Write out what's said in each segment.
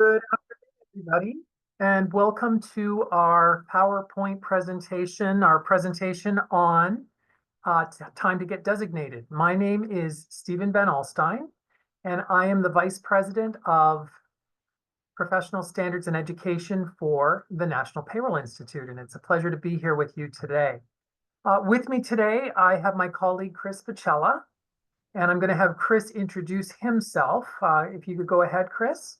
Good afternoon, everybody, and welcome to our PowerPoint presentation, our presentation on time to get designated. My name is Stephen Van Alstyne, and I am the Vice President of Professional Standards and Education for the National Payroll Institute, and it's a pleasure to be here with you today. With me today, I have my colleague, Chris Pacella, and I'm going to have Chris introduce himself. If you could go ahead, Chris.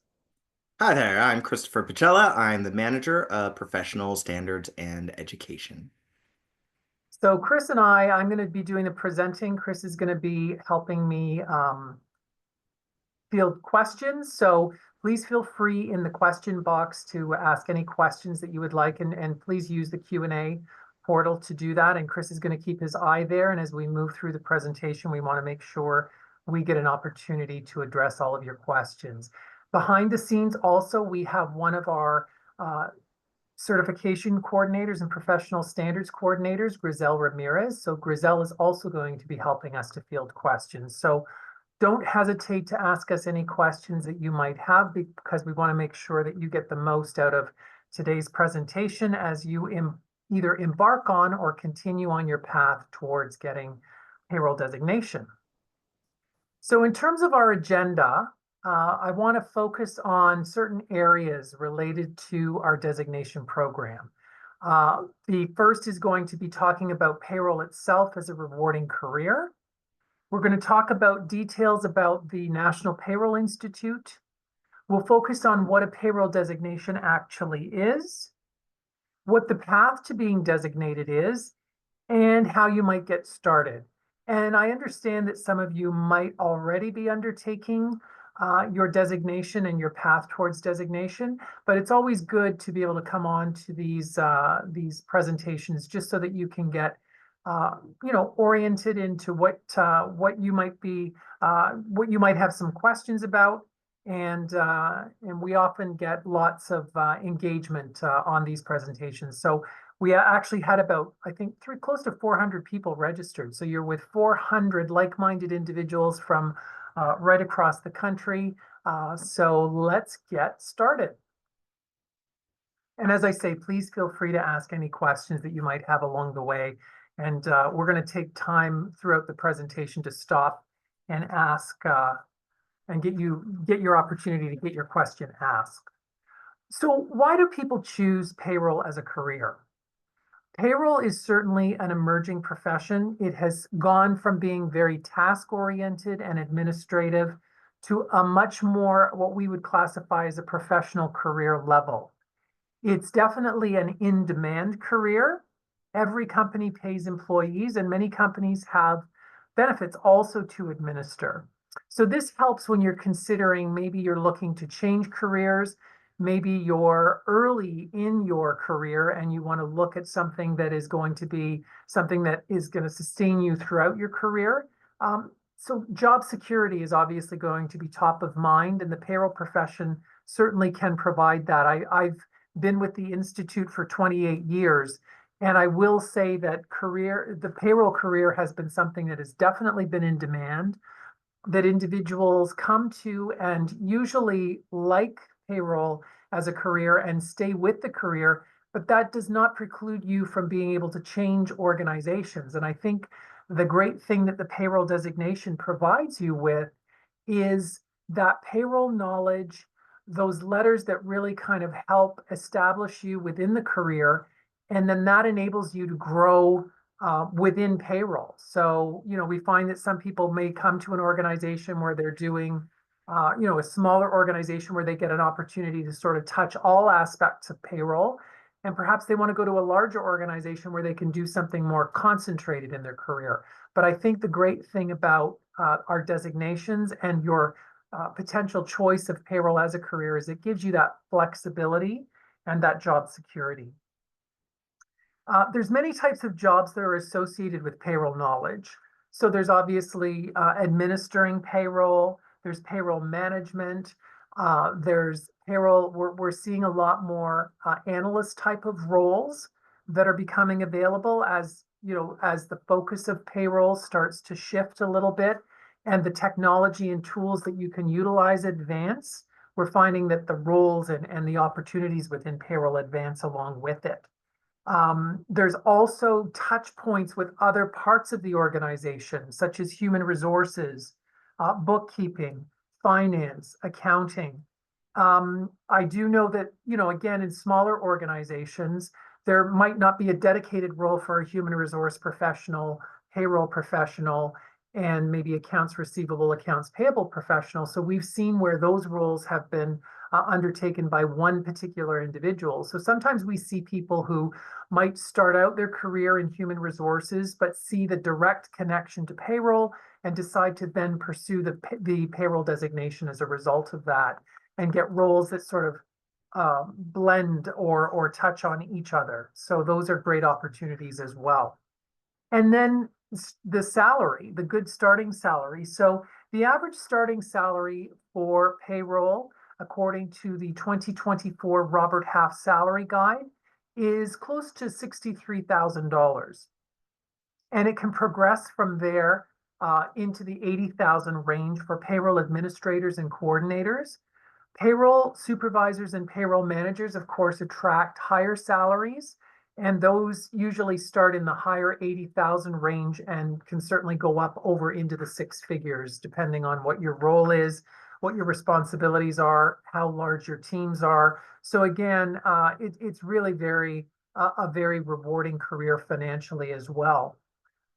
Hi there, I'm Christopher Pacella. I'm the manager of Professional Standards and Education. So Chris and I'm going to be doing the presenting. Chris is going to be helping me field questions. So please feel free in the question box to ask any questions that you would like, and please use the Q&A portal to do that. And Chris is going to keep his eye there. And as we move through the presentation, we want to make sure we get an opportunity to address all of your questions. Behind the scenes also, we have one of our certification coordinators and professional standards coordinators, Grizel Ramirez. So Grizel is also going to be helping us to field questions. So don't hesitate to ask us any questions that you might have, because we want to make sure that you get the most out of today's presentation as you either embark on or continue on your path towards getting payroll designation. So in terms of our agenda, I want to focus on certain areas related to our designation program. The first is going to be talking about payroll itself as a rewarding career. We're going to talk about details about the National Payroll Institute. We'll focus on what a payroll designation actually is, what the path to being designated is, and how you might get started. And I understand that some of you might already be undertaking your designation and your path towards designation, but it's always good to be able to come on to these presentations just so that you can get oriented into what you might have some questions about, and we often get lots of engagement on these presentations. So we actually had about, I think, close to 400 people registered. So you're with 400 like-minded individuals from right across the country. So let's get started. And as I say, please feel free to ask any questions that you might have along the way. And we're going to take time throughout the presentation to stop and ask and get your opportunity to get your question asked. So why do people choose payroll as a career? Payroll is certainly an emerging profession. It has gone from being very task-oriented and administrative to a much more what we would classify as a professional career level. It's definitely an in-demand career. Every company pays employees, and many companies have benefits also to administer. So this helps when you're considering maybe you're looking to change careers, maybe you're early in your career and you want to look at something that is going to be something that is going to sustain you throughout your career. So job security is obviously going to be top of mind, and the payroll profession certainly can provide that. I've been with the Institute for 28 years, and I will say that the payroll career has been something that has definitely been in demand, that individuals come to and usually like payroll as a career and stay with the career, but that does not preclude you from being able to change organizations. And I think the great thing that the payroll designation provides you with is that payroll knowledge, those letters that really kind of help establish you within the career, and then that enables you to grow within payroll. So, we find that some people may come to an organization where they're doing a smaller organization where they get an opportunity to sort of touch all aspects of payroll. And perhaps they want to go to a larger organization where they can do something more concentrated in their career. But I think the great thing about our designations and your potential choice of payroll as a career is it gives you that flexibility and that job security. There's many types of jobs that are associated with payroll knowledge. So there's obviously administering payroll, there's payroll management, there's payroll. We're seeing a lot more analyst type of roles that are becoming available as the focus of payroll starts to shift a little bit and the technology and tools that you can utilize advance. we're finding that the roles and the opportunities within payroll advance along with it. There's also touch points with other parts of the organization, such as human resources, bookkeeping, finance, accounting. I do know that, again, in smaller organizations, there might not be a dedicated role for a human resource professional, payroll professional, and maybe accounts receivable, accounts payable professional. So we've seen where those roles have been undertaken by one particular individual. So sometimes we see people who might start out their career in human resources, but see the direct connection to payroll and decide to then pursue the payroll designation as a result of that, and get roles that sort of blend or touch on each other. So those are great opportunities as well. And then the salary, the good starting salary. So the average starting salary for payroll, according to the 2024 Robert Half Salary Guide, is close to $63,000. And it can progress from there into the 80,000 range for payroll administrators and coordinators. Payroll supervisors and payroll managers, of course, attract higher salaries, and those usually start in the higher 80,000 range and can certainly go up over into the six figures, depending on what your role is, what your responsibilities are, how large your teams are. So again, it's really a very rewarding career financially as well.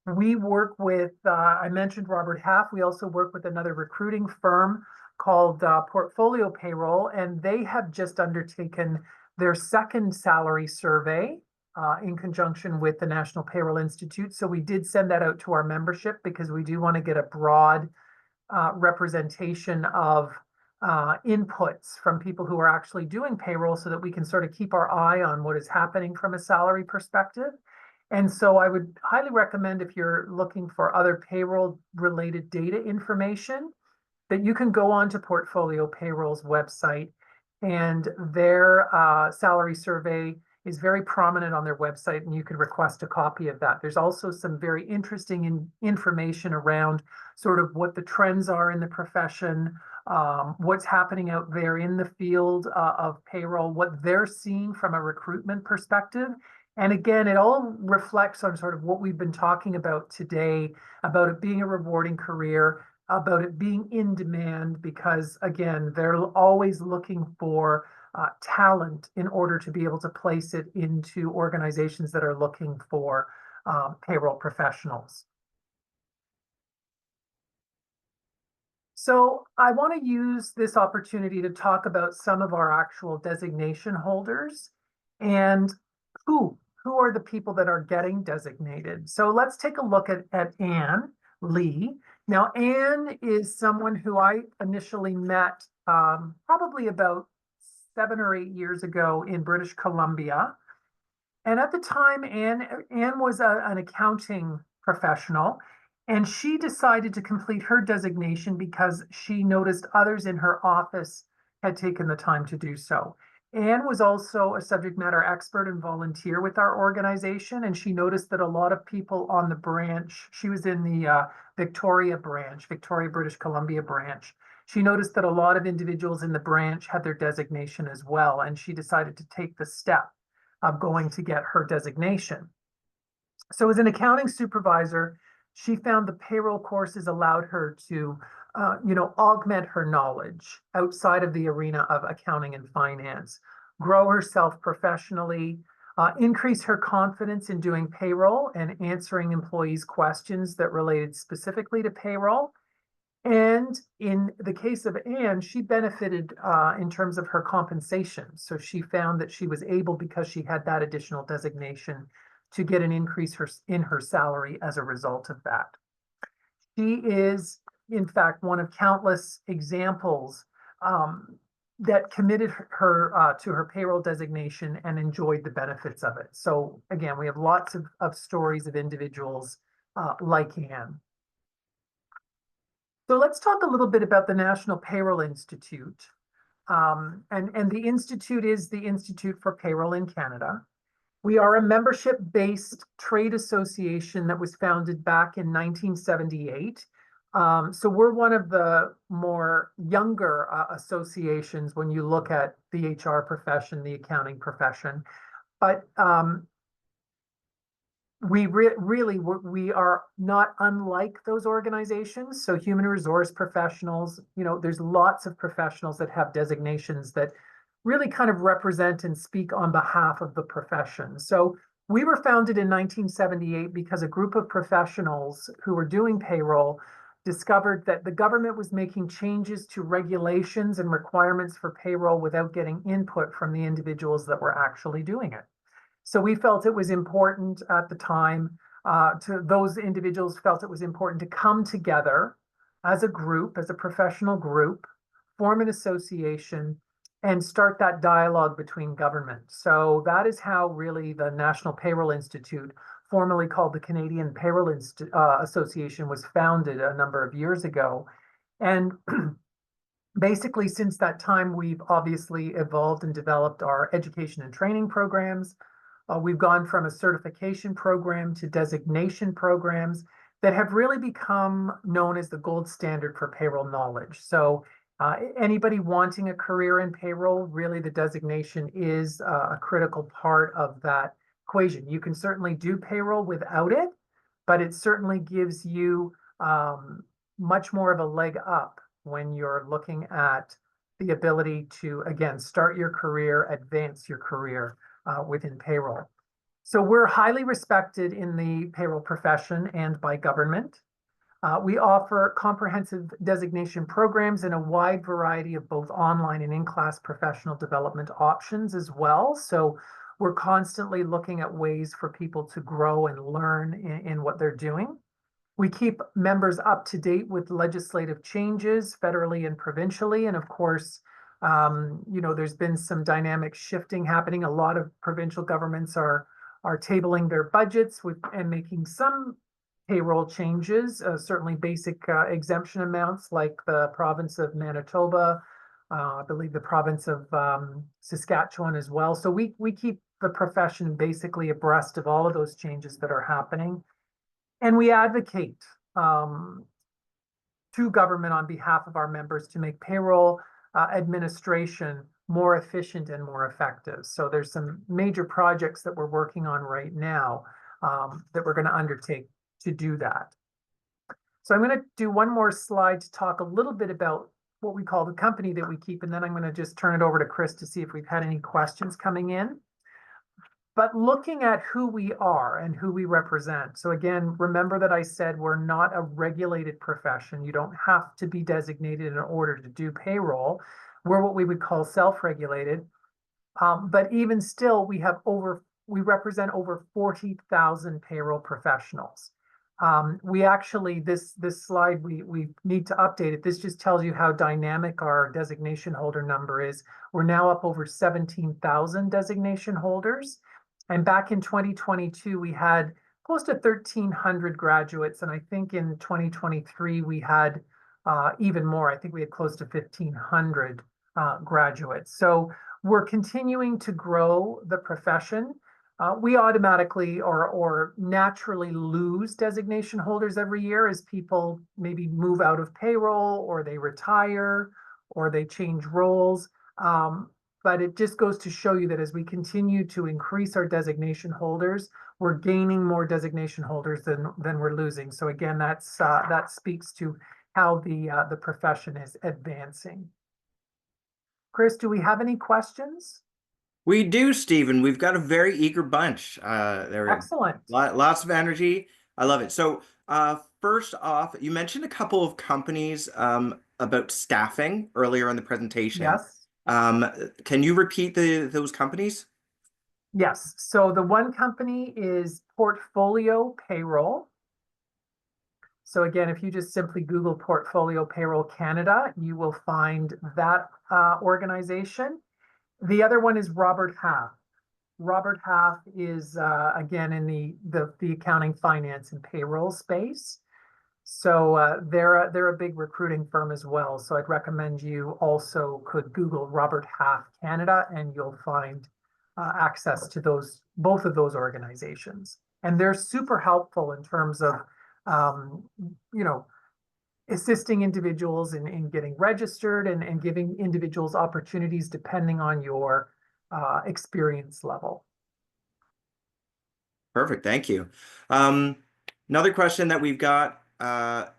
We work with, I mentioned Robert Half. We also work with another recruiting firm called Portfolio Payroll, and they have just undertaken their second salary survey in conjunction with the National Payroll Institute. So we did send that out to our membership because we do want to get a broad representation of inputs from people who are actually doing payroll so that we can sort of keep our eye on what is happening from a salary perspective. And so I would highly recommend, if you're looking for other payroll related data information, that you can go on to Portfolio Payroll's website, and their salary survey is very prominent on their website, and you can request a copy of that. There's also some very interesting information around sort of what the trends are in the profession, what's happening out there in the field of payroll, what they're seeing from a recruitment perspective. And again, it all reflects on sort of what we've been talking about today, about it being a rewarding career, about it being in demand, because again, they're always looking for talent in order to be able to place it into organizations that are looking for payroll professionals. So I want to use this opportunity to talk about some of our actual designation holders and who are the people that are getting designated. So let's take a look at Anne Lee. Now, Anne is someone who I initially met probably about 7 or 8 years ago in British Columbia. And at the time, Anne was an accounting professional, and she decided to complete her designation because she noticed others in her office had taken the time to do so. Anne was also a subject matter expert and volunteer with our organization, and she noticed that a lot of people on the branch, she was in the Victoria branch, Victoria, British Columbia branch. She noticed that a lot of individuals in the branch had their designation as well, and she decided to take the step of going to get her designation. So as an accounting supervisor, she found the payroll courses allowed her to augment her knowledge outside of the arena of accounting and finance, grow herself professionally, increase her confidence in doing payroll and answering employees' questions that related specifically to payroll. And in the case of Anne, she benefited in terms of her compensation. So she found that she was able, because she had that additional designation, to get an increase in her salary as a result of that. She is, in fact, one of countless examples that committed her to her payroll designation and enjoyed the benefits of it. So again, we have lots of stories of individuals like Anne. So let's talk a little bit about the National Payroll Institute. And the Institute is the Institute for Payroll in Canada. We are a membership-based trade association that was founded back in 1978. So we're one of the more younger associations when you look at the HR profession, the accounting profession. But we are not unlike those organizations. So human resource professionals, there's lots of professionals that have designations that really kind of represent and speak on behalf of the profession. So we were founded in 1978 because a group of professionals who were doing payroll discovered that the government was making changes to regulations and requirements for payroll without getting input from the individuals that were actually doing it. So we felt it was important at the time, to those individuals felt it was important to come together as a group, as a professional group, form an association, and start that dialogue between government. So that is how really the National Payroll Institute, formerly called the Canadian Payroll Association, was founded a number of years ago. And basically, since that time, we've obviously evolved and developed our education and training programs. We've gone from a certification program to designation programs that have really become known as the gold standard for payroll knowledge. So anybody wanting a career in payroll, really the designation is a critical part of that equation. You can certainly do payroll without it, but it certainly gives you much more of a leg up when you're looking at the ability to, again, start your career, advance your career within payroll. So we're highly respected in the payroll profession and by government. We offer comprehensive designation programs in a wide variety of both online and in-class professional development options as well. So we're constantly looking at ways for people to grow and learn in what they're doing. We keep members up to date with legislative changes federally and provincially. And of course, there's been some dynamic shifting happening. A lot of provincial governments are tabling their budgets and making some payroll changes, certainly basic exemption amounts like the province of Manitoba, I believe the province of Saskatchewan as well. So we keep the profession basically abreast of all of those changes that are happening. And we advocate to government on behalf of our members to make payroll administration more efficient and more effective. So there's some major projects that we're working on right now that we're going to undertake to do that. So I'm going to do one more slide to talk a little bit about what we call the company that we keep, and then I'm going to just turn it over to Chris to see if we've had any questions coming in. But looking at who we are and who we represent. So again, remember that I said we're not a regulated profession. You don't have to be designated in order to do payroll. We're what we would call self-regulated. But even still, we represent over 40,000 payroll professionals. We actually, this slide, we need to update it. This just tells you how dynamic our designation holder number is. We're now up over 17,000 designation holders. And back in 2022, we had close to 1,300 graduates. And I think in 2023, we had even more. I think we had close to 1,500 graduates. So we're continuing to grow the profession. We automatically or naturally lose designation holders every year as people maybe move out of payroll or they retire or they change roles. But it just goes to show you that as we continue to increase our designation holders, we're gaining more designation holders than we're losing. So again, that speaks to how the profession is advancing. Chris, do we have any questions? We do, Stephen. We've got a very eager bunch. Excellent. Lots of energy. I love it. So first off, you mentioned a couple of companies about staffing earlier in the presentation. Yes. Can you repeat those companies? Yes. So the one company is Portfolio Payroll. So again, if you just simply Google Portfolio Payroll Canada, you will find that organization. The other one is Robert Half. Robert Half is again in the accounting, finance, and payroll space. So they're a big recruiting firm as well. So I'd recommend you also could Google Robert Half Canada, and you'll find access to both of those organizations. And they're super helpful in terms of assisting individuals in getting registered and giving individuals opportunities depending on your experience level. Perfect. Thank you. Um, Another question that we've got, a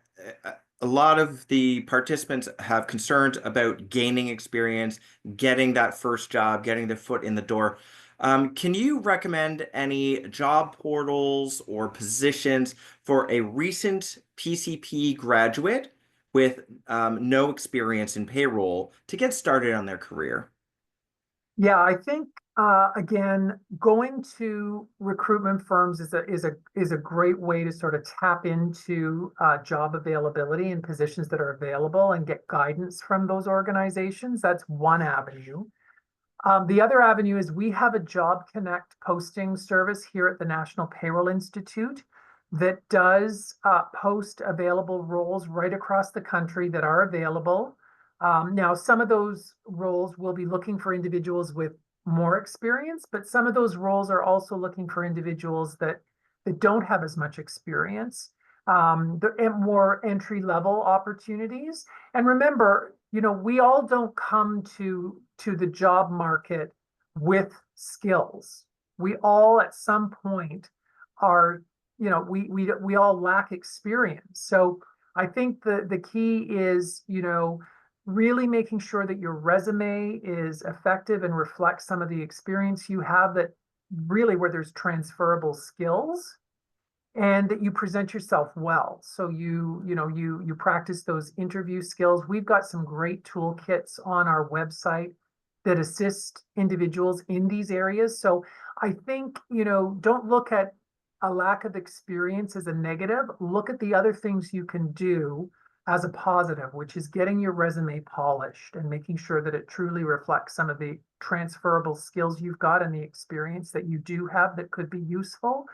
lot of the participants have concerns about gaining experience, getting that first job, getting the foot in the door. Can you recommend any job portals or positions for a recent PCP graduate with no experience in payroll to get started on their career? Yeah, I think again, going to recruitment firms is a great way to sort of tap into job availability and positions that are available and get guidance from those organizations. That's one avenue. The other avenue is we have a Job Connect posting service here at the National Payroll Institute that does post available roles right across the country that are available. Now, some of those roles will be looking for individuals with more experience, but some of those roles are also looking for individuals that don't have as much experience, the more entry level opportunities. And remember, we all don't come to the job market with skills. We all at some point are, we all lack experience. So I think the key is, really making sure that your resume is effective and reflects some of the experience you have, that really where there's transferable skills, and that you present yourself well. So you practice those interview skills. We've got some great toolkits on our website that assist individuals in these areas. So I think, don't look at a lack of experience as a negative. Look at the other things you can do as a positive, which is getting your resume polished and making sure that it truly reflects some of the transferable skills you've got and the experience that you do have that could be useful.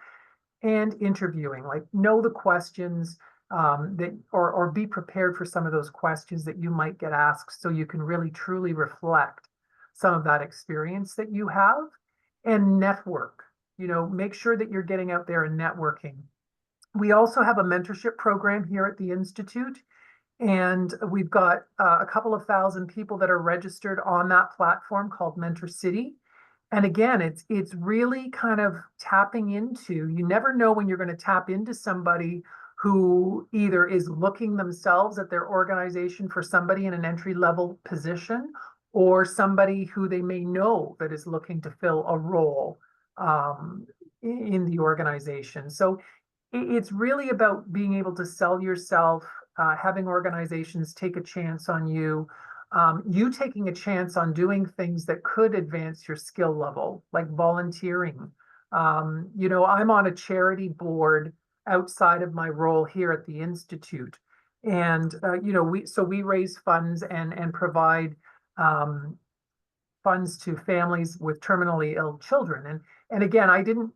And interviewing, like know the questions that, or be prepared for some of those questions that you might get asked, so you can really truly reflect some of that experience that you have. And network, make sure that you're getting out there and networking. We also have a mentorship program here at the Institute, and we've got a couple of thousand people that are registered on that platform called Mentor City. And again, it's really kind of tapping into, you never know when you're going to tap into somebody who either is looking themselves at their organization for somebody in an entry level position, or somebody who they may know that is looking to fill a role in the organization. So it's really about being able to sell yourself, having organizations take a chance on you, you taking a chance on doing things that could advance your skill level, like volunteering. I'm on a charity board outside of my role here at the Institute. And, we raise funds and provide funds to families with terminally ill children. And again, I didn't,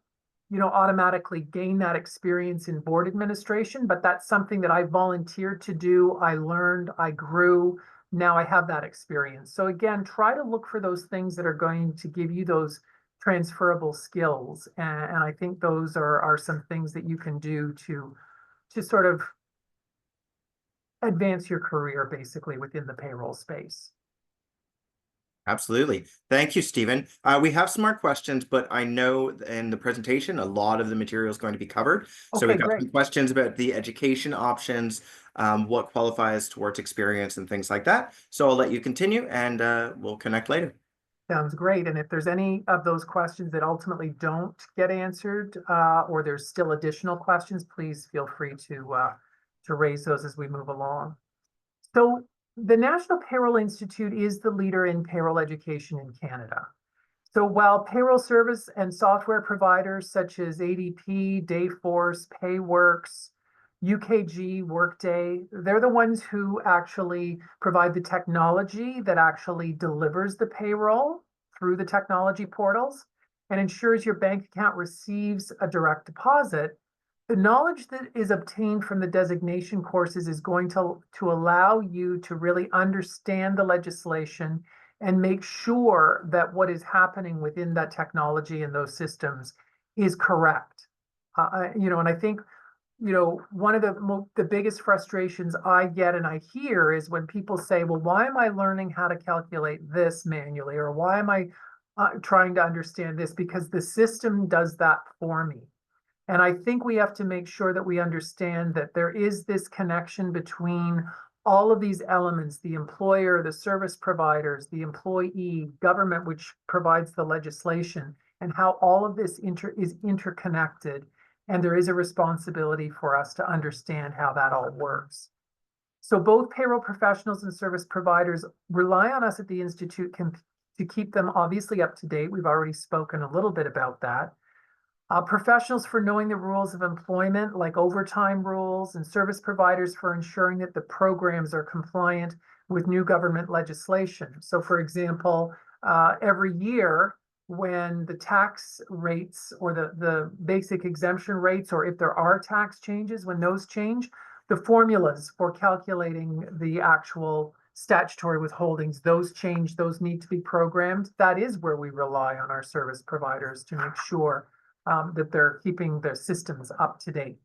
automatically gain that experience in board administration, but that's something that I volunteered to do. I learned, I grew. Now I have that experience. So again, try to look for those things that are going to give you those transferable skills. And I think those are some things that you can do to sort of advance your career basically within the payroll space. Absolutely. Thank you, Stephen. We have some more questions, but I know in the presentation, a lot of the material is going to be covered. So Okay, we've got great. some questions about the education options, what qualifies towards experience and things like that. So I'll let you continue, and we'll connect later. Sounds great. And if there's any of those questions that ultimately don't get answered, or there's still additional questions, please feel free to raise those as we move along. So the National Payroll Institute is the leader in payroll education in Canada. So while payroll service and software providers such as ADP, Dayforce, Payworks, UKG, Workday, they're the ones who actually provide the technology that actually delivers the payroll through the technology portals and ensures your bank account receives a direct deposit. The knowledge that is obtained from the designation courses is going to allow you to really understand the legislation and make sure that what is happening within that technology and those systems is correct. And I think one of the biggest frustrations I get and I hear is when people say, well, why am I learning how to calculate this manually? Or why am I trying to understand this? Because the system does that for me. And I think we have to make sure that we understand that there is this connection between all of these elements, the employer, the service providers, the employee, government, which provides the legislation, and how all of this is interconnected. And there is a responsibility for us to understand how that all works. So both payroll professionals and service providers rely on us at the Institute to keep them obviously up to date. We've already spoken a little bit about that. Professionals for knowing the rules of employment, like overtime rules, and service providers for ensuring that the programs are compliant with new government legislation. So for example, every year when the tax rates or the basic exemption rates, or if there are tax changes, when those change, the formulas for calculating the actual statutory withholdings, those change, those need to be programmed. That is where we rely on our service providers to make sure that they're keeping their systems up to date.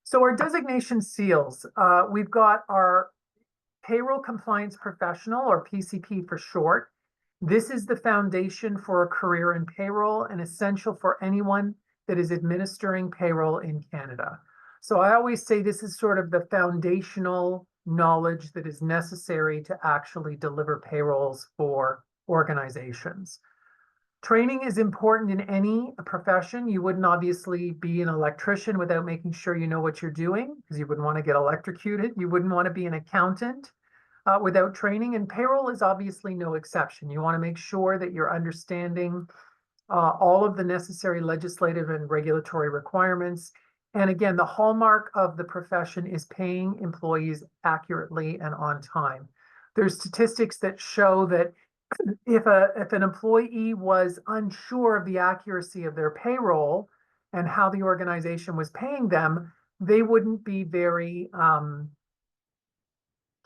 So our designation seals, we've got our Payroll Compliance Professional, or PCP for short. This is the foundation for a career in payroll and essential for anyone that is administering payroll in Canada. So I always say this is sort of the foundational knowledge that is necessary to actually deliver payrolls for organizations. Training is important in any profession. You wouldn't obviously be an electrician without making sure you know what you're doing, because you wouldn't want to get electrocuted. You wouldn't want to be an accountant without training, and payroll is obviously no exception. You want to make sure that you're understanding all of the necessary legislative and regulatory requirements. And again, the hallmark of the profession is paying employees accurately and on time. There's statistics that show that if an employee was unsure of the accuracy of their payroll and how the organization was paying them, they wouldn't be very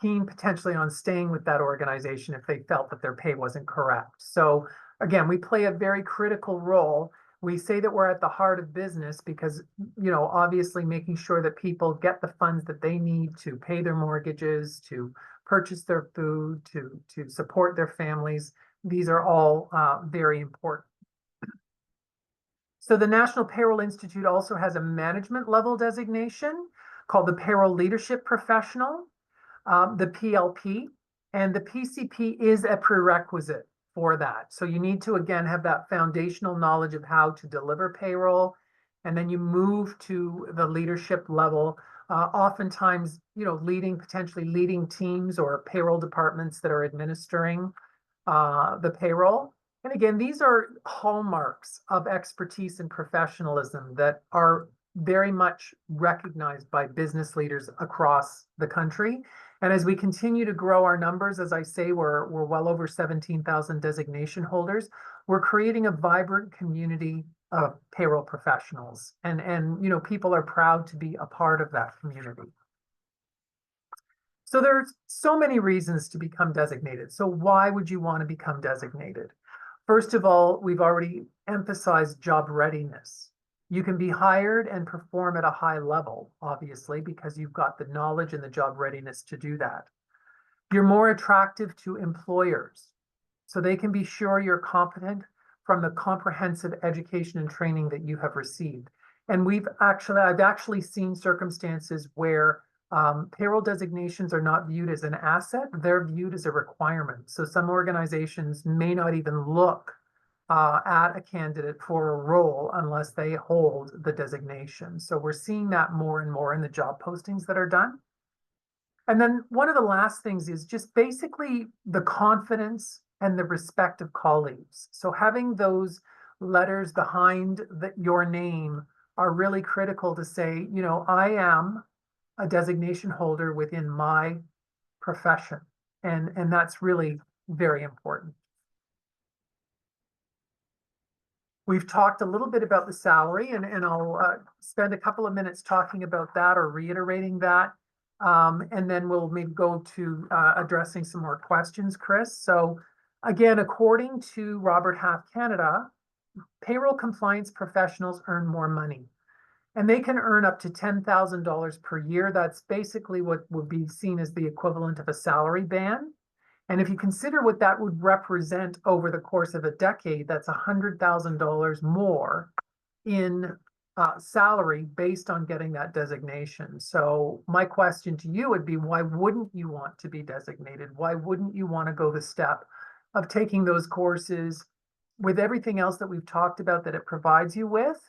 keen potentially on staying with that organization if they felt that their pay wasn't correct. So again, we play a very critical role. We say that we're at the heart of business because, obviously making sure that people get the funds that they need to pay their mortgages, to purchase their food, to support their families. These are all very important. So the National Payroll Institute also has a management level designation called the Payroll Leadership Professional, the PLP, and the PCP is a prerequisite for that. So you need to, again, have that foundational knowledge of how to deliver payroll, and then you move to the leadership level, oftentimes, potentially leading teams or payroll departments that are administering the payroll. And again, these are hallmarks of expertise and professionalism that are very much recognized by business leaders across the country. And as we continue to grow our numbers, as I say, we're well over 17,000 designation holders. We're creating a vibrant community of payroll professionals, and people are proud to be a part of that community. So there's so many reasons to become designated. So why would you want to become designated? First of all, we've already emphasized job readiness. You can be hired and perform at a high level, obviously, because you've got the knowledge and the job readiness to do that. You're more attractive to employers, so they can be sure you're competent from the comprehensive education and training that you have received. And I've actually seen circumstances where payroll designations are not viewed as an asset, they're viewed as a requirement. So some organizations may not even look at a candidate for a role unless they hold the designation. So we're seeing that more and more in the job postings that are done. And then one of the last things is just basically the confidence and the respect of colleagues. So having those letters behind your name are really critical to say, I am a designation holder within my profession. And that's really very important. We've talked a little bit about the salary, and I'll spend a couple of minutes talking about that or reiterating that. And then we'll maybe go to addressing some more questions, Chris. So again, according to Robert Half Canada, payroll compliance professionals earn more money. And they can earn up to $10,000 per year. That's basically what would be seen as the equivalent of a salary band. And if you consider what that would represent over the course of a decade, that's $100,000 more in salary based on getting that designation. So my question to you would be, why wouldn't you want to be designated? Why wouldn't you want to go the step of taking those courses with everything else that we've talked about that it provides you with?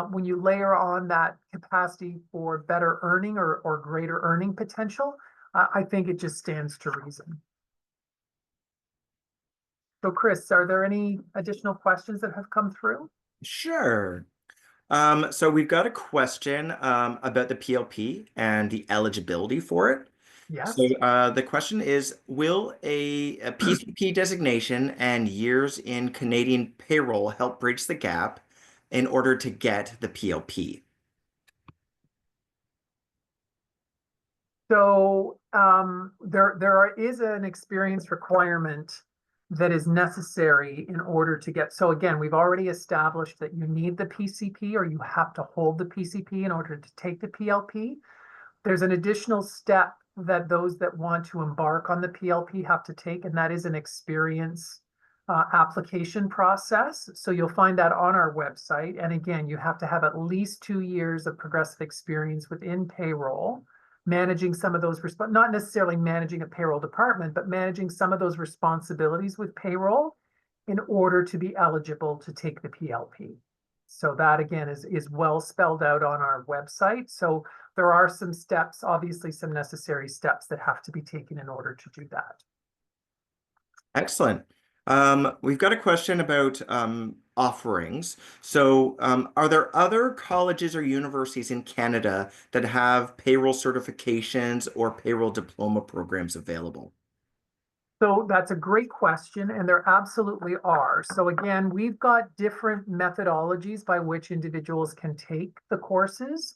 When you layer on that capacity for better earning or greater earning potential, I think it just stands to reason. So Chris, are there any additional questions that have come through? Sure. So we've got a question about the PLP and the eligibility for it. So Yes. the question is, will a PCP designation and years in Canadian payroll help bridge the gap in order to get the PLP? So is an experience requirement that is necessary in order to get. So again, we've already established that you need the PCP or you have to hold the PCP in order to take the PLP. There's an additional step that those that want to embark on the PLP have to take, and that is an experience application process. So you'll find that on our website. And again, you have to have at least 2 years of progressive experience within payroll, managing some of those, not necessarily managing a payroll department, but managing some of those responsibilities with payroll in order to be eligible to take the PLP. So that again is well spelled out on our website. So there are some steps, obviously some necessary steps that have to be taken in order to do that. Excellent. We've got a question about offerings. So, are there other colleges or universities in Canada that have payroll certifications or payroll diploma programs available? So that's a great question, and there absolutely are. So again, we've got different methodologies by which individuals can take the courses.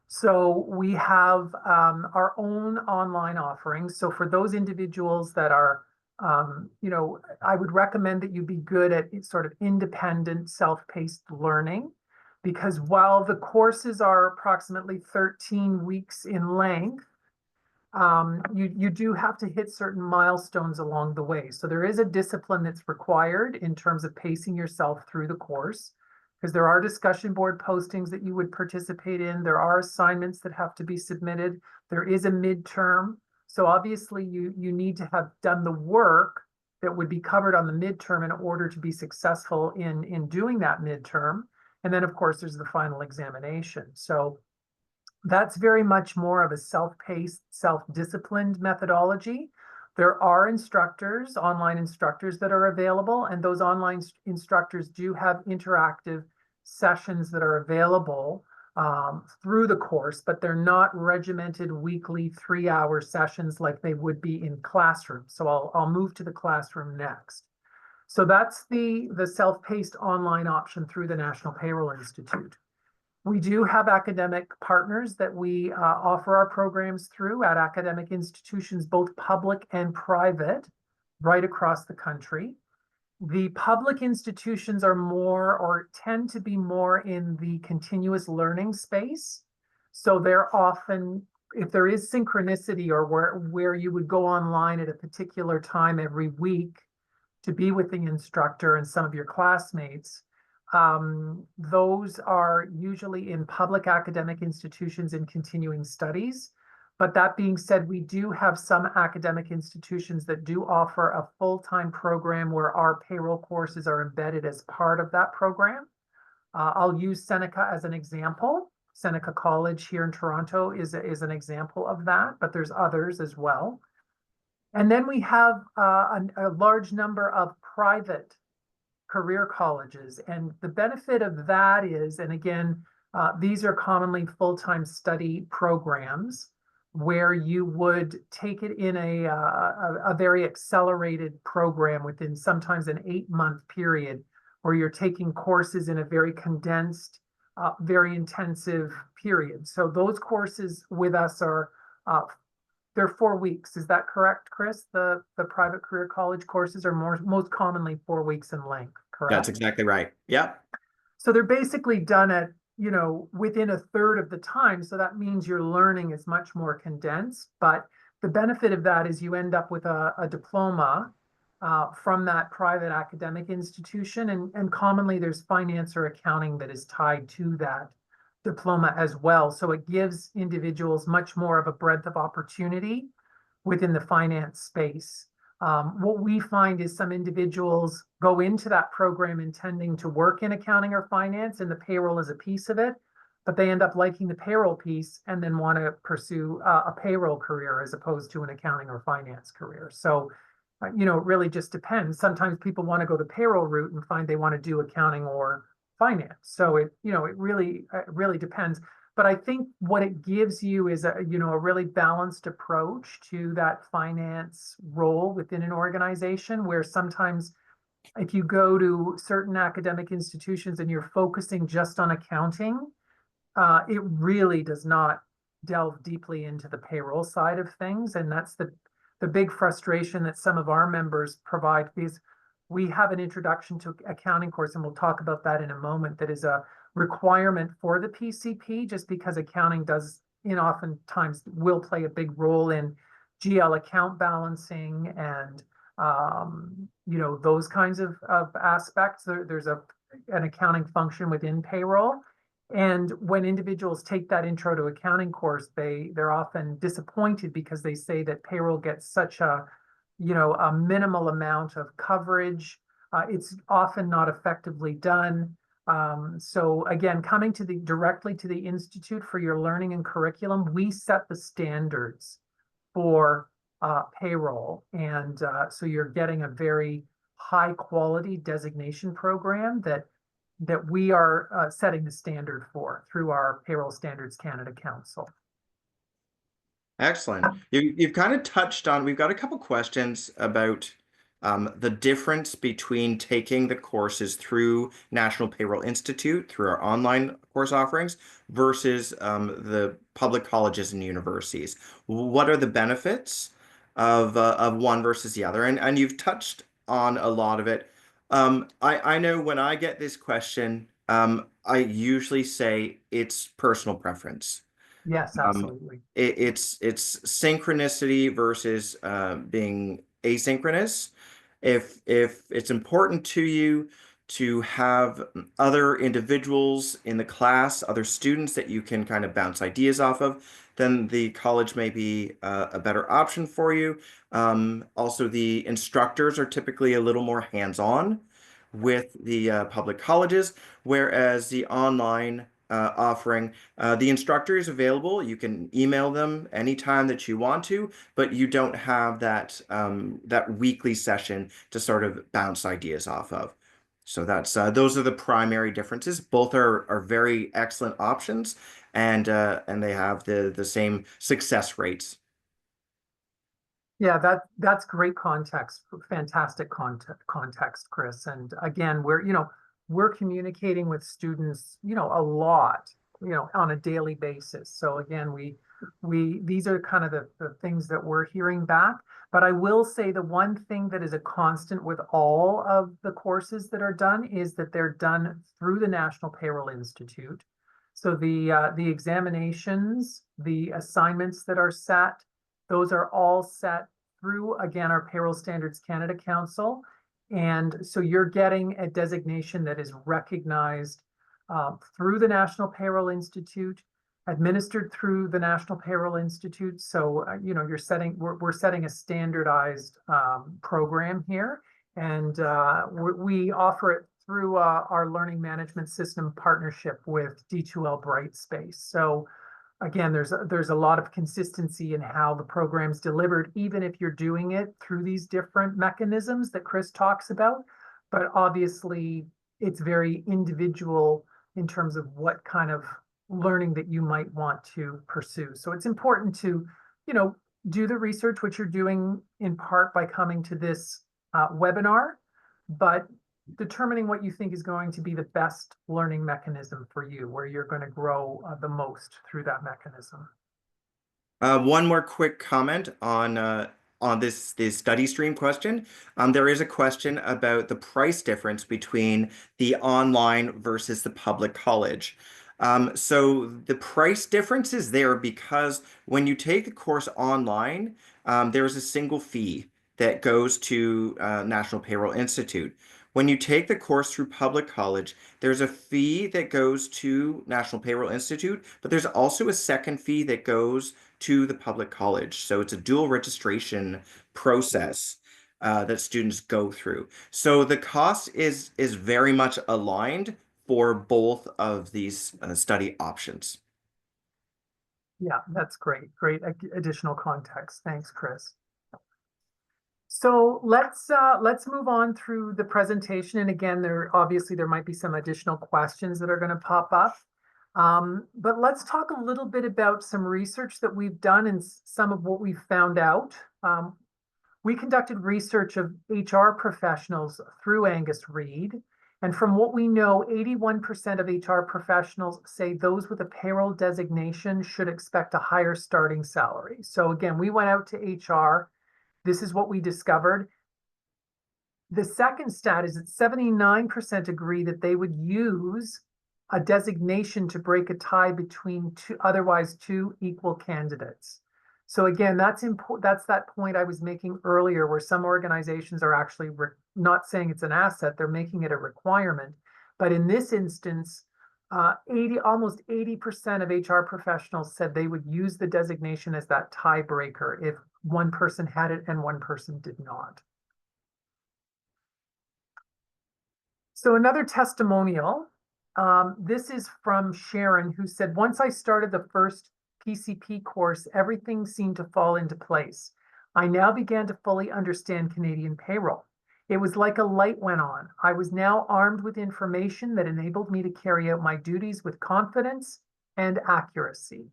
So we have our own online offerings. So for those individuals that are, I would recommend that you be good at sort of independent, self-paced learning, because while the courses are approximately 13 weeks in length, you do have to hit certain milestones along the way. So there is a discipline that's required in terms of pacing yourself through the course, because there are discussion board postings that you would participate in. There are assignments that have to be submitted. There is a midterm. So obviously you need to have done the work that would be covered on the midterm in order to be successful in doing that midterm. And then of course there's the final examination. So that's very much more of a self-paced, self-disciplined methodology. There are instructors, online instructors that are available, and those online instructors do have interactive sessions that are available through the course, but they're not regimented weekly 3-hour sessions like they would be in classroom. So I'll move to the classroom next. So that's the self-paced online option through the National Payroll Institute. We do have academic partners that we offer our programs through at academic institutions, both public and private, right across the country. The public institutions are more or tend to be more in the continuous learning space. So they're often, if there is synchronicity or where you would go online at a particular time every week to be with the instructor and some of your classmates, those are usually in public academic institutions and continuing studies. But that being said, we do have some academic institutions that do offer a full-time program where our payroll courses are embedded as part of that program. I'll use Seneca as an example. Seneca College here in Toronto is an example of that, but there's others as well. And then we have a large number of private career colleges. And the benefit of that is, and again, these are commonly full-time study programs where you would take it in a very accelerated program within sometimes an 8-month period, where you're taking courses in a very condensed, very intensive period. So those courses with us are they're 4 weeks. Is that correct, Chris? The private career college courses are most commonly 4 weeks in length, correct? That's exactly right. Yep. So they're basically done at within a third of the time. So that means your learning is much more condensed. But the benefit of that is you end up with a diploma from that private academic institution. And commonly there's finance or accounting that is tied to that diploma as well. So it gives individuals much more of a breadth of opportunity within the finance space. What we find is some individuals go into that program intending to work in accounting or finance, and the payroll is a piece of it, but they end up liking the payroll piece and then want to pursue a payroll career as opposed to an accounting or finance career. So, it really just depends. Sometimes people want to go the payroll route and find they want to do accounting or finance. So it really depends. But I think what it gives you is a really balanced approach to that finance role within an organization, where sometimes if you go to certain academic institutions and you're focusing just on accounting, it really does not delve deeply into the payroll side of things. And that's the big frustration that some of our members provide, because we have an introduction to accounting course, and we'll talk about that in a moment, that is a requirement for the PCP, just because accounting does oftentimes will play a big role in GL account balancing and those kinds of aspects. There's an accounting function within payroll. And when individuals take that intro to accounting course, they're often disappointed because they say that payroll gets such a minimal amount of coverage. It's often not effectively done. So again, coming directly to the Institute for your learning and curriculum, we set the standards for payroll. And so you're getting a very high quality designation program that we are setting the standard for through our Payroll Standards Canada Council. Excellent. You've kind of touched on, we've got a couple questions about the difference between taking the courses through National Payroll Institute, through our online course offerings, versus the public colleges and universities. What are the benefits of one versus the other? And you've touched on a lot of it. I know when I get this question, I usually say it's personal preference. Yes, absolutely. It's synchronicity versus being asynchronous. If it's important to you to have other individuals in the class, other students that you can kind of bounce ideas off of, then the college may be a better option for you. Also, the instructors are typically a little more hands-on with the public colleges, whereas the online offering, the instructor is available. You can email them anytime that you want to, but you don't have that that weekly session to sort of bounce ideas off of. So that's those are the primary differences. Both are very excellent options, and they have the same success rates. Yeah, that's great context, fantastic context, Chris. And again, we're communicating with students, a lot, on a daily basis. So again, these are kind of the things that we're hearing back. But I will say the one thing that is a constant with all of the courses that are done is that they're done through the National Payroll Institute. So the examinations, the assignments that are set, those are all set through, again, our Payroll Standards Canada Council. And so you're getting a designation that is recognized through the National Payroll Institute, administered through the National Payroll Institute. So, we're setting a standardized program here. And we offer it through our learning management system partnership with D2L Brightspace. So again, there's a lot of consistency in how the program's delivered, even if you're doing it through these different mechanisms that Chris talks about. But obviously, it's very individual in terms of what kind of learning that you might want to pursue. So it's important to, do the research, which you're doing in part by coming to this webinar, but determining what you think is going to be the best learning mechanism for you, where you're going to grow the most through that mechanism. One more quick comment on this study stream question. There is a question about the price difference between the online versus the public college. So the price difference is there because when you take the course online, there's a single fee that goes to National Payroll Institute. When you take the course through public college, there's a fee that goes to National Payroll Institute, but there's also a second fee that goes to the public college. So it's a dual registration process that students go through. So the cost is very much aligned for both of these study options. Yeah, that's great. Great additional context. Thanks, Chris. So let's move on through the presentation. And again, there might be some additional questions that are going to pop up. But let's talk a little bit about some research that we've done and some of what we've found out. We conducted research of HR professionals through Angus Reid. And from what we know, 81% of HR professionals say those with a payroll designation should expect a higher starting salary. So again, we went out to HR. This is what we discovered. The second stat is that 79% agree that they would use a designation to break a tie between otherwise two equal candidates. So again, that's important. That's that point I was making earlier, where some organizations are actually not saying it's an asset; they're making it a requirement. But in this instance, almost 80% of HR professionals said they would use the designation as that tiebreaker if one person had it and one person did not. So another testimonial. This is from Sharon, who said, once I started the first PCP course, everything seemed to fall into place. I now began to fully understand Canadian payroll. It was like a light went on. I was now armed with information that enabled me to carry out my duties with confidence and accuracy.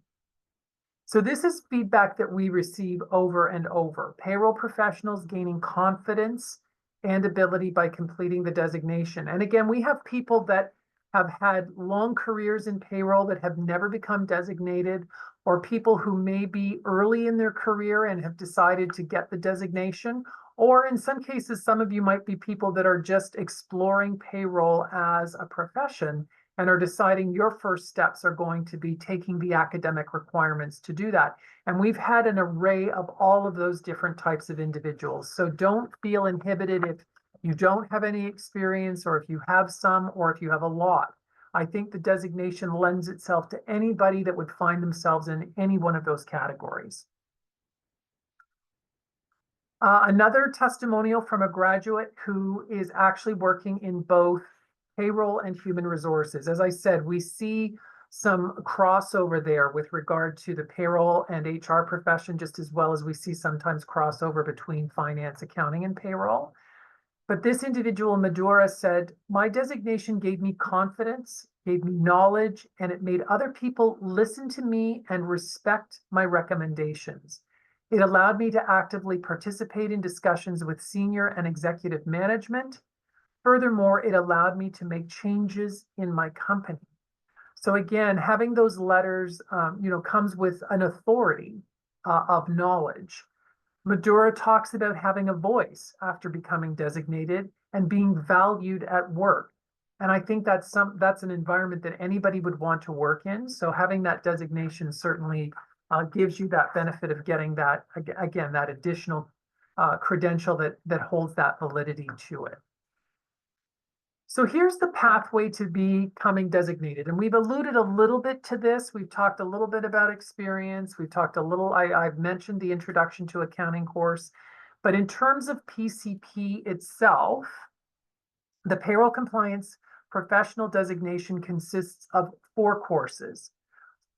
So this is feedback that we receive over and over. Payroll professionals gaining confidence and ability by completing the designation. And again, we have people that have had long careers in payroll that have never become designated, or people who may be early in their career and have decided to get the designation. Or in some cases, some of you might be people that are just exploring payroll as a profession and are deciding your first steps are going to be taking the academic requirements to do that. And we've had an array of all of those different types of individuals. So don't feel inhibited if you don't have any experience, or if you have some, or if you have a lot. I think the designation lends itself to anybody that would find themselves in any one of those categories. Another testimonial from a graduate who is actually working in both payroll and human resources. As I said, we see some crossover there with regard to the payroll and HR profession, just as well as we see sometimes crossover between finance, accounting, and payroll. But this individual, Madura, said, my designation gave me confidence, gave me knowledge, and it made other people listen to me and respect my recommendations. It allowed me to actively participate in discussions with senior and executive management. Furthermore, it allowed me to make changes in my company. So again, having those letters, comes with an authority of knowledge. Madura talks about having a voice after becoming designated and being valued at work. And I think that's an environment that anybody would want to work in. So having that designation certainly gives you that benefit of getting that, again, that additional credential that holds that validity to it. So here's the pathway to becoming designated. And we've alluded a little bit to this. We've talked a little bit about experience. We've talked a little, I've mentioned the Introduction to Accounting course. But in terms of PCP itself, the Payroll Compliance Professional designation consists of 4 courses.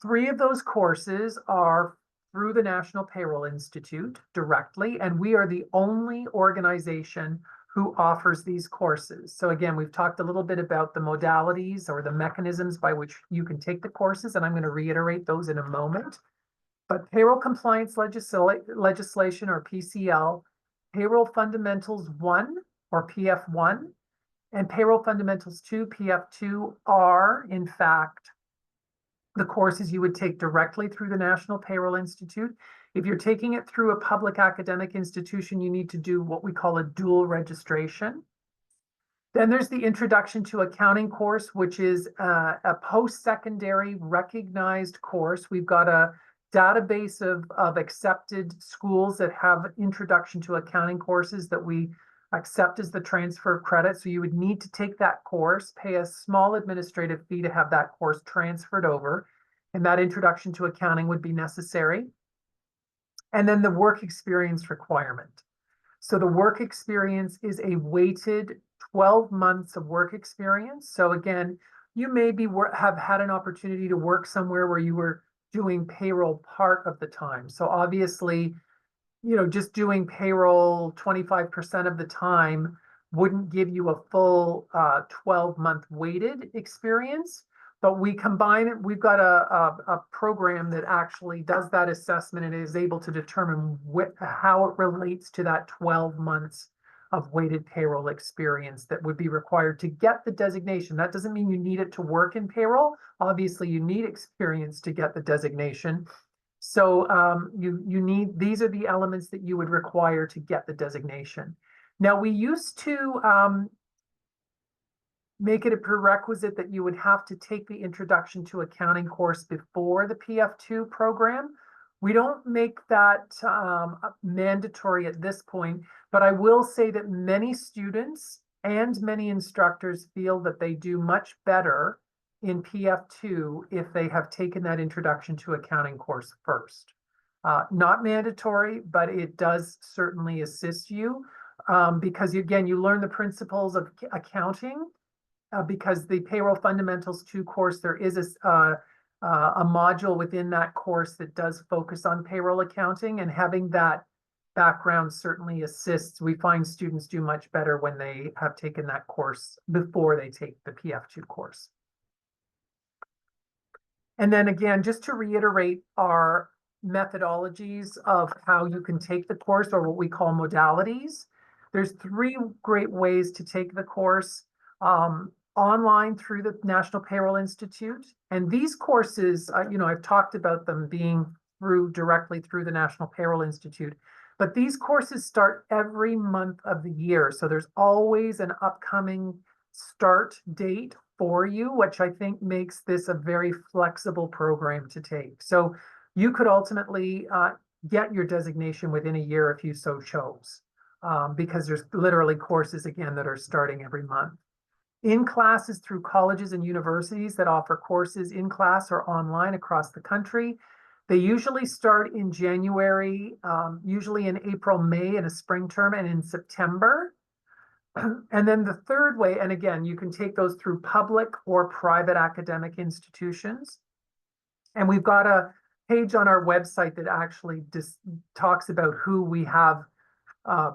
3 of those courses are through the National Payroll Institute directly, and we are the only organization who offers these courses. So again, we've talked a little bit about the modalities or the mechanisms by which you can take the courses, and I'm going to reiterate those in a moment. But Payroll Compliance Legislation, or PCL, Payroll Fundamentals 1, or PF1, and Payroll Fundamentals 2, PF2, are, in fact, the courses you would take directly through the National Payroll Institute. If you're taking it through a public academic institution, you need to do what we call a dual registration. Then there's the Introduction to Accounting course, which is a post-secondary recognized course. We've got a database of accepted schools that have Introduction to Accounting courses that we accept as the transfer of credit. So you would need to take that course, pay a small administrative fee to have that course transferred over, and that Introduction to Accounting would be necessary. And then the work experience requirement. So the work experience is a weighted 12 months of work experience. So again, you maybe have had an opportunity to work somewhere where you were doing payroll part of the time. So obviously, just doing payroll 25% of the time wouldn't give you a full 12-month weighted experience. But we combine it. We've got a program that actually does that assessment and is able to determine how it relates to that 12 months of weighted payroll experience that would be required to get the designation. That doesn't mean you need it to work in payroll. Obviously, you need experience to get the designation. So these are the elements that you would require to get the designation. Now, we used to make it a prerequisite that you would have to take the Introduction to Accounting course before the PF2 program. We don't make that mandatory at this point, but I will say that many students and many instructors feel that they do much better in PF2 if they have taken that Introduction to Accounting course first. Not mandatory, but it does certainly assist you because, again, you learn the principles of accounting. Because the Payroll Fundamentals 2 course, there is a module within that course that does focus on payroll accounting, and having that background certainly assists. We find students do much better when they have taken that course before they take the PF2 course. And then again, just to reiterate our methodologies of how you can take the course, or what we call modalities. There's 3 great ways to take the course. Online through the National Payroll Institute. And these courses, I've talked about them being directly through the National Payroll Institute, but these courses start every month of the year. So there's always an upcoming start date for you, which I think makes this a very flexible program to take. So you could ultimately get your designation within a year if you so chose, because there's literally courses, again, that are starting every month. In classes through colleges and universities that offer courses in class or online across the country. They usually start in January, usually in April, May in a spring term, and in September. And then the third way, and again, you can take those through public or private academic institutions. And we've got a page on our website that actually just talks about who we have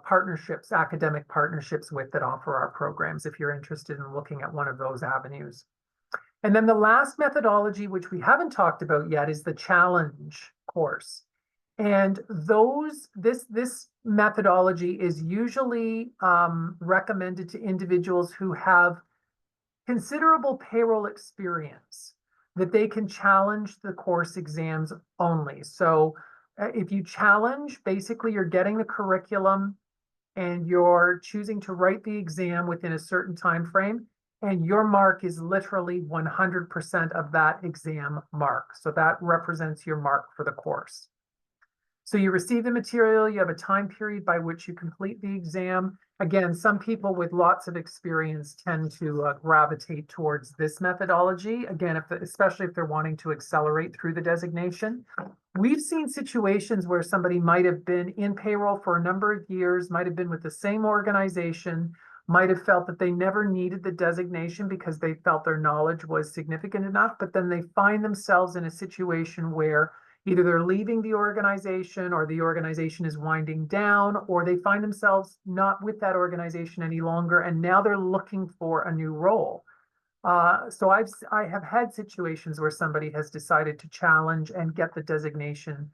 partnerships, academic partnerships with that offer our programs, if you're interested in looking at one of those avenues. And then the last methodology, which we haven't talked about yet, is the challenge course. And this methodology is usually recommended to individuals who have considerable payroll experience, that they can challenge the course exams only. So if you challenge, basically you're getting the curriculum and you're choosing to write the exam within a certain time frame, and your mark is literally 100% of that exam mark. So that represents your mark for the course. So you receive the material, you have a time period by which you complete the exam. Again, some people with lots of experience tend to gravitate towards this methodology. Again, especially if they're wanting to accelerate through the designation. We've seen situations where somebody might have been in payroll for a number of years, might have been with the same organization, might have felt that they never needed the designation because they felt their knowledge was significant enough, but then they find themselves in a situation where either they're leaving the organization or the organization is winding down, or they find themselves not with that organization any longer, and now they're looking for a new role. So I have had situations where somebody has decided to challenge and get the designation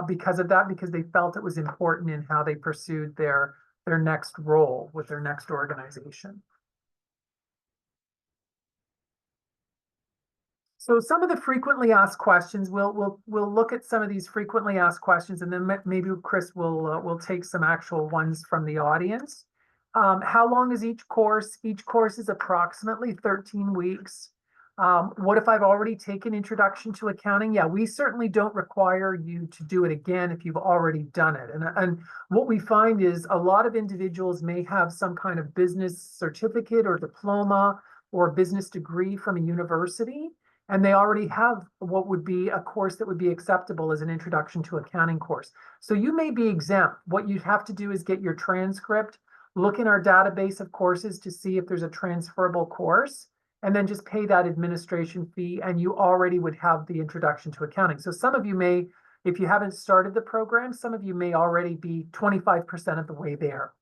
because of that, because they felt it was important in how they pursued their next role with their next organization. So some of the frequently asked questions, we'll look at some of these frequently asked questions, and then maybe Chris will take some actual ones from the audience. How long is each course? Each course is approximately 13 weeks. What if I've already taken Introduction to Accounting? Yeah, we certainly don't require you to do it again if you've already done it. And what we find is a lot of individuals may have some kind of business certificate or diploma or business degree from a university, and they already have what would be a course that would be acceptable as an Introduction to Accounting course. So you may be exempt. What you have to do is get your transcript, look in our database of courses to see if there's a transferable course, and then just pay that administration fee, and you already would have the Introduction to Accounting. So some of you may, if you haven't started the program, some of you may already be 25% of the way there.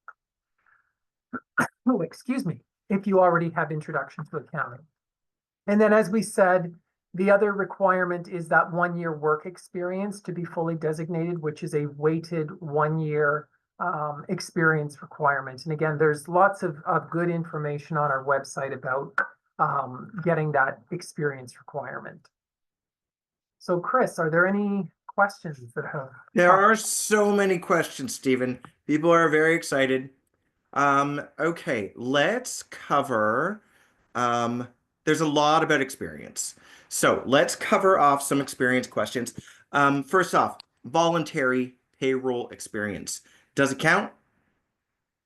Oh, excuse me, if you already have Introduction to Accounting. And then, as we said, the other requirement is that 1 year work experience to be fully designated, which is a weighted 1 year experience requirement. And again, there's lots of good information on our website about getting that experience requirement. So Chris, are there any questions that have? There are so many questions, Stephen. People are very excited. Okay, let's cover, there's a lot about experience. So let's cover off some experience questions. First off, voluntary payroll experience. Does it count?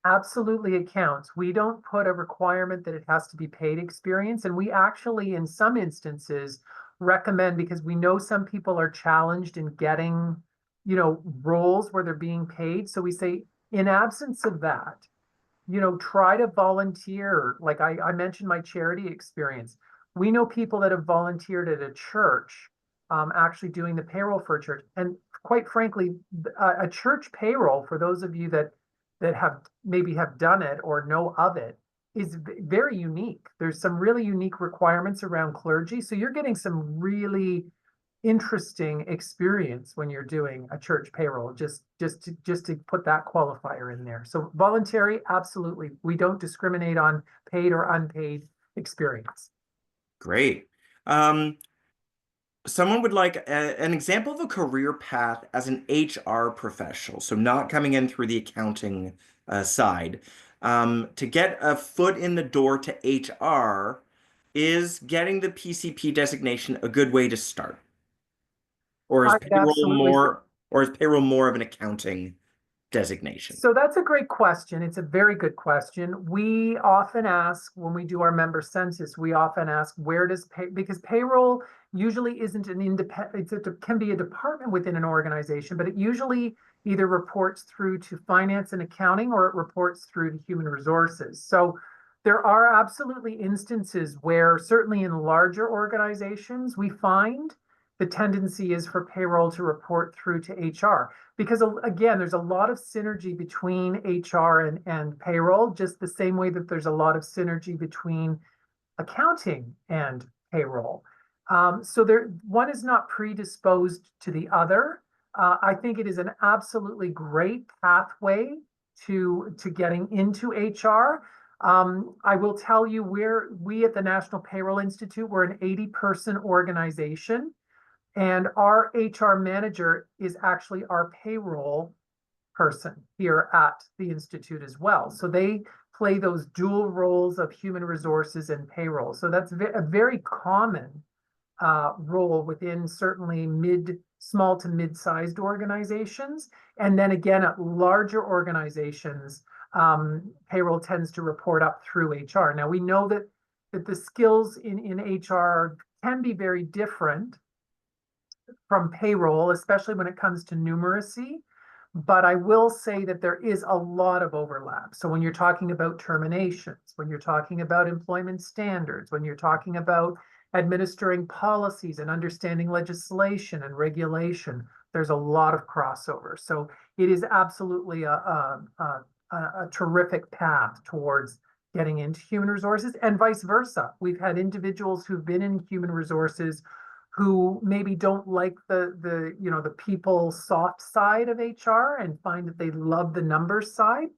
Absolutely, it counts. We don't put a requirement that it has to be paid experience. And we actually, in some instances, recommend, because we know some people are challenged in getting, roles where they're being paid. So we say, in absence of that, try to volunteer. Like I mentioned my charity experience. We know people that have volunteered at a church, actually doing the payroll for a church. And quite frankly, a church payroll, for those of you that have maybe have done it or know of it, is very unique. There's some really unique requirements around clergy. So you're getting some really interesting experience when you're doing a church payroll, just to put that qualifier in there. So voluntary, absolutely. We don't discriminate on paid or unpaid experience. Great. Someone would like an example of a career path as an HR professional, so not coming in through the accounting side. To get a foot in the door to HR, is getting the PCP designation a good way to start? Or is I payroll absolutely. more, or is payroll more of an accounting designation? So that's a great question. It's a very good question. We often ask when we do our member census, we often ask, where does because payroll usually isn't an independent, it can be a department within an organization, but it usually either reports through to finance and accounting or it reports through to human resources. So there are absolutely instances where, certainly in larger organizations, we find the tendency is for payroll to report through to HR. Because again, there's a lot of synergy between HR and payroll, just the same way that there's a lot of synergy between accounting and payroll. So one is not predisposed to the other. I think it is an absolutely great pathway to getting into HR. I will tell you, we at the National Payroll Institute, we're an 80-person organization. And our HR manager is actually our payroll person here at the Institute as well. So they play those dual roles of human resources and payroll. So that's a very common role within certainly small to mid-sized organizations. And then again, at larger organizations, payroll tends to report up through HR. Now we know that the skills in HR can be very different from payroll, especially when it comes to numeracy. But I will say that there is a lot of overlap. So when you're talking about terminations, when you're talking about employment standards, when you're talking about administering policies and understanding legislation and regulation, there's a lot of crossover. So it is absolutely a terrific path towards getting into human resources, and vice versa. We've had individuals who've been in human resources who maybe don't like the people soft side of HR and find that they love the numbers side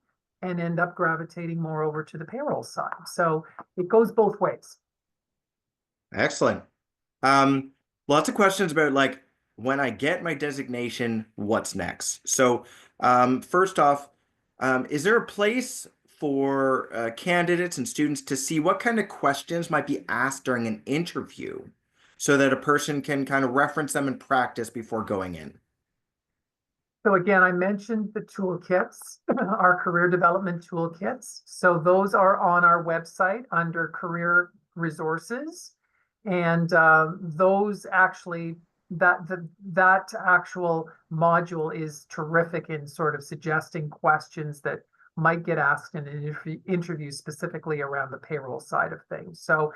and end up gravitating more over to the payroll side. So it goes both ways. Excellent. Lots of questions about like, when I get my designation, what's next? So first off, is there a place for candidates and students to see what kind of questions might be asked during an interview so that a person can kind of reference them and practice before going in? So again, I mentioned the toolkits, our career development toolkits. So those are on our website under career resources. And those actually, that actual module is terrific in sort of suggesting questions that might get asked in an interview specifically around the payroll side of things. So,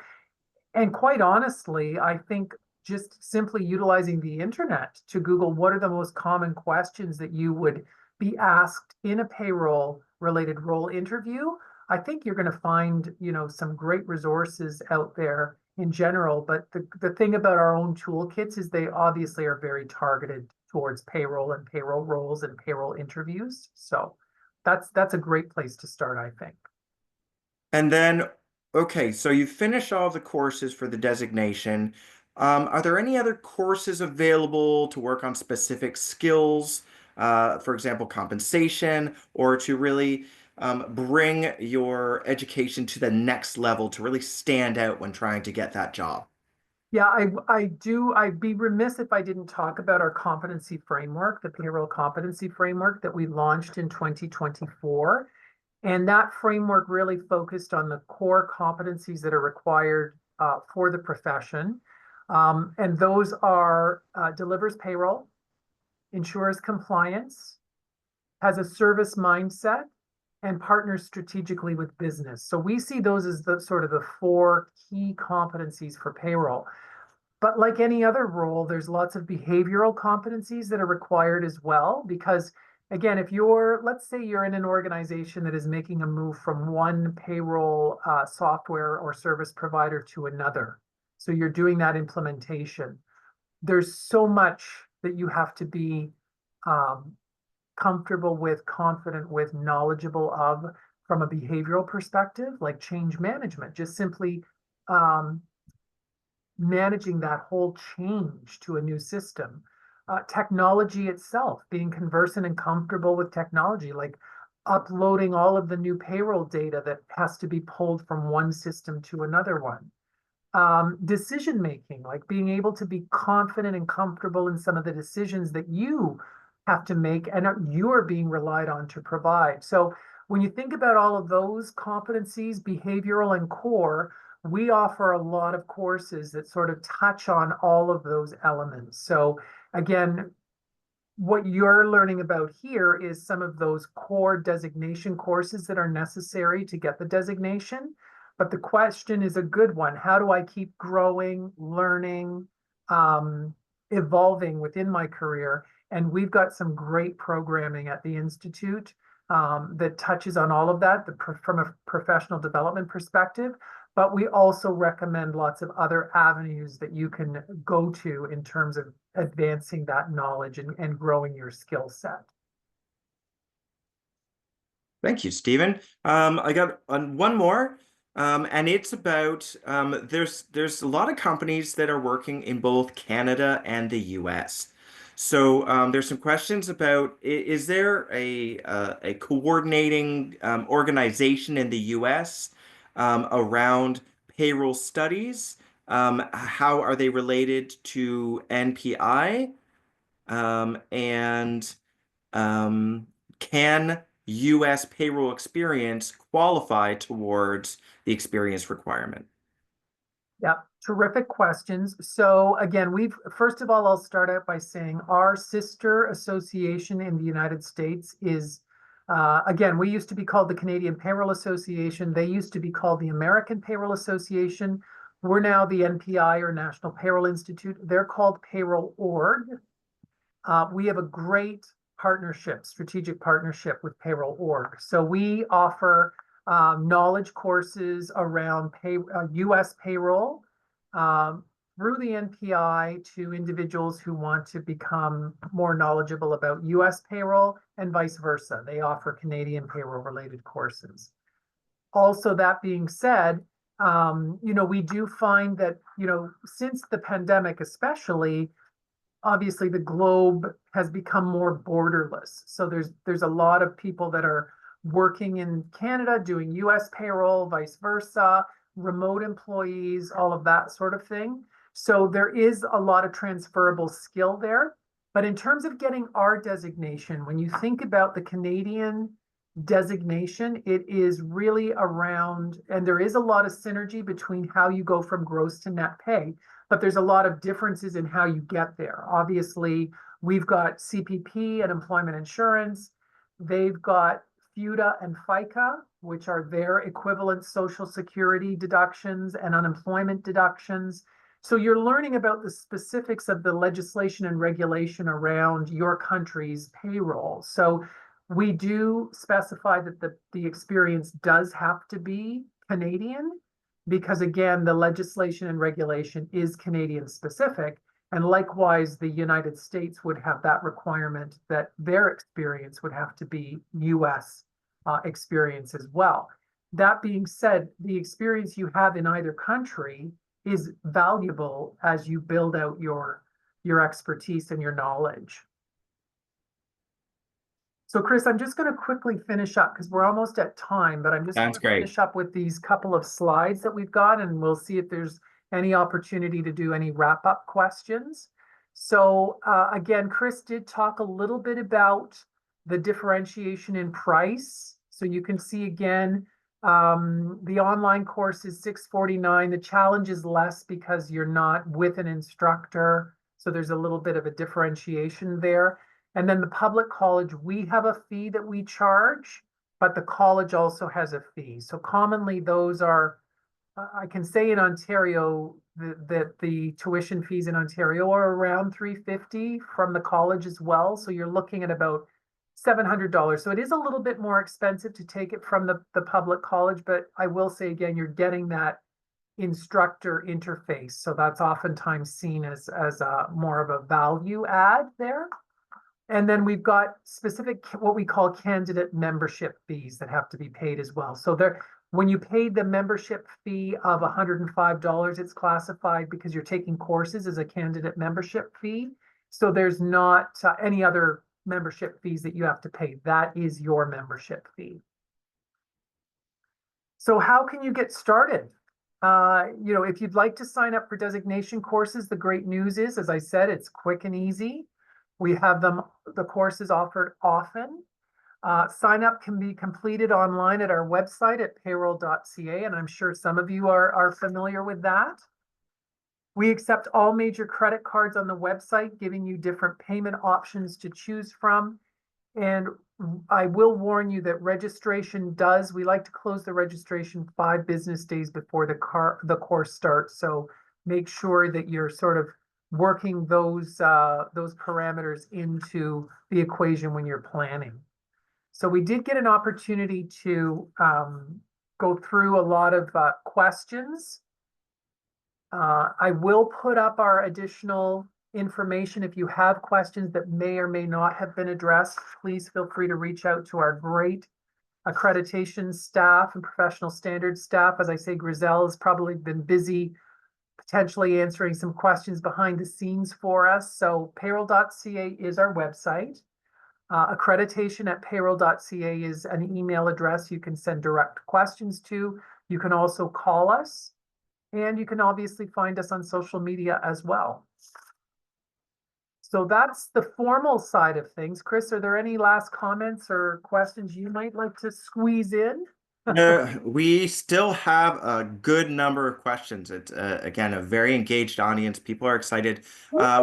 and quite honestly, I think just simply utilizing the internet to Google what are the most common questions that you would be asked in a payroll related role interview, I think you're going to find, some great resources out there in general. But the thing about our own toolkits is they obviously are very targeted towards payroll and payroll roles and payroll interviews. So that's a great place to start, I think. And then, okay, so you finish all the courses for the designation. Are there any other courses available to work on specific skills, for example, compensation, or to really bring your education to the next level to really stand out when trying to get that job? Yeah, I'd be remiss if I didn't talk about our competency framework, the payroll competency framework that we launched in 2024. And that framework really focused on the core competencies that are required for the profession. And those are delivers payroll, ensures compliance, has a service mindset, and partners strategically with business. So we see those as the sort of the four key competencies for payroll. But like any other role, there's lots of behavioral competencies that are required as well. Because again, let's say you're in an organization that is making a move from one payroll software or service provider to another. So you're doing that implementation. There's so much that you have to be um, comfortable with, confident with, knowledgeable of from a behavioral perspective, like change management, just simply um, managing that whole change to a new system. Technology itself, being conversant and comfortable with technology, like uploading all of the new payroll data that has to be pulled from one system to another one. Decision making, like being able to be confident and comfortable in some of the decisions that you have to make and you are being relied on to provide. So when you think about all of those competencies, behavioral and core, we offer a lot of courses that sort of touch on all of those elements. So again, what you're learning about here is some of those core designation courses that are necessary to get the designation. But the question is a good one. How do I keep growing, learning, evolving within my career? And we've got some great programming at the Institute that touches on all of that from a professional development perspective. But we also recommend lots of other avenues that you can go to in terms of advancing that knowledge and growing your skill set. Thank you, Stephen. I got one more, and it's about there's a lot of companies that are working in both Canada and the US. So there's some questions about is there a coordinating organization in the US around payroll studies? How are they related to NPI? And can US payroll experience qualify towards the experience requirement? Yep, terrific questions. So again, first of all, I'll start out by saying our sister association in the United States is, again, we used to be called the Canadian Payroll Association. They used to be called the American Payroll Association. We're now the NPI or National Payroll Institute. They're called Payroll Org. We have a great strategic partnership with Payroll Org. So we offer knowledge courses around US payroll through the NPI to individuals who want to become more knowledgeable about US payroll and vice versa. They offer Canadian payroll related courses. Also, that being said, we do find that, since the pandemic especially, obviously the globe has become more borderless. So there's a lot of people that are working in Canada, doing US payroll, vice versa, remote employees, all of that sort of thing. So there is a lot of transferable skill there. But in terms of getting our designation, when you think about the Canadian designation, it is really around, and there is a lot of synergy between how you go from gross to net pay, but there's a lot of differences in how you get there. Obviously, we've got CPP and employment insurance. They've got FUTA and FICA, which are their equivalent social security deductions and unemployment deductions. So you're learning about the specifics of the legislation and regulation around your country's payroll. So we do specify that the experience does have to be Canadian because, again, the legislation and regulation is Canadian specific. And likewise, the United States would have that requirement that their experience would have to be US experience as well. That being said, the experience you have in either country is valuable as you build out your expertise and your knowledge. So Chris, I'm just going to quickly finish up because we're almost at time, but I'm just going to finish up with these couple of slides that we've got, and we'll see if there's any opportunity to do any wrap-up questions. So again, Chris did talk a little bit about the differentiation in price. So you can see again, the online course is $649. The challenge is less because you're not with an instructor. So there's a little bit of a differentiation there. And then the public college, we have a fee that we charge, but the college also has a fee. So commonly those are, I can say in Ontario that the tuition fees in Ontario are around $350 from the college as well. So you're looking at about $700. So it is a little bit more expensive to take it from the public college, but I will say again, you're getting that instructor interface. So that's oftentimes seen as a more of a value add there. And then we've got specific, what we call candidate membership fees that have to be paid as well. So there, when you pay the membership fee of $105, it's classified because you're taking courses as a candidate membership fee. So there's not any other membership fees that you have to pay. That is your membership fee. So how can you get started? If you'd like to sign up for designation courses, the great news is, as I said, it's quick and easy. We have the courses offered often. Sign up can be completed online at our website at payroll.ca, and I'm sure some of you are familiar with that. We accept all major credit cards on the website, giving you different payment options to choose from. And I will warn you that registration we like to close the registration 5 business days before the course starts. So make sure that you're sort of working those parameters into the equation when you're planning. So we did get an opportunity to go through a lot of questions. I will put up our additional information. If you have questions that may or may not have been addressed, please feel free to reach out to our great accreditation staff and professional standards staff. As I say, Grizel has probably been busy potentially answering some questions behind the scenes for us. So payroll.ca is our website. Accreditation at payroll.ca is an email address you can send direct questions to. You can also call us, and you can obviously find us on social media as well. So that's the formal side of things. Chris, are there any last comments or questions you might like to squeeze in? We still have a good number of questions. It's again a very engaged audience. People are excited.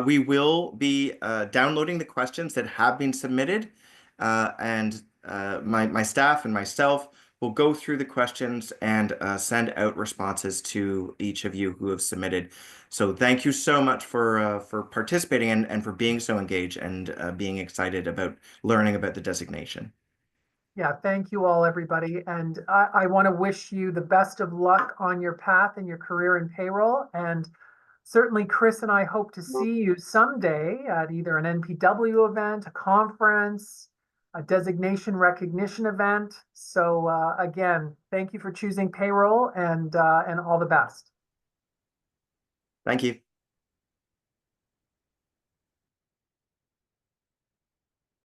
We will be downloading the questions that have been submitted, and my staff and myself will go through the questions and send out responses to each of you who have submitted. So thank you so much for participating and for being so engaged and being excited about learning about the designation. Yeah, thank you all, everybody. And I want to wish you the best of luck on your path and your career in payroll. And certainly Chris and I hope to see you someday at either an NPW event, a conference, a designation recognition event. So again, thank you for choosing payroll and all the best. Thank you.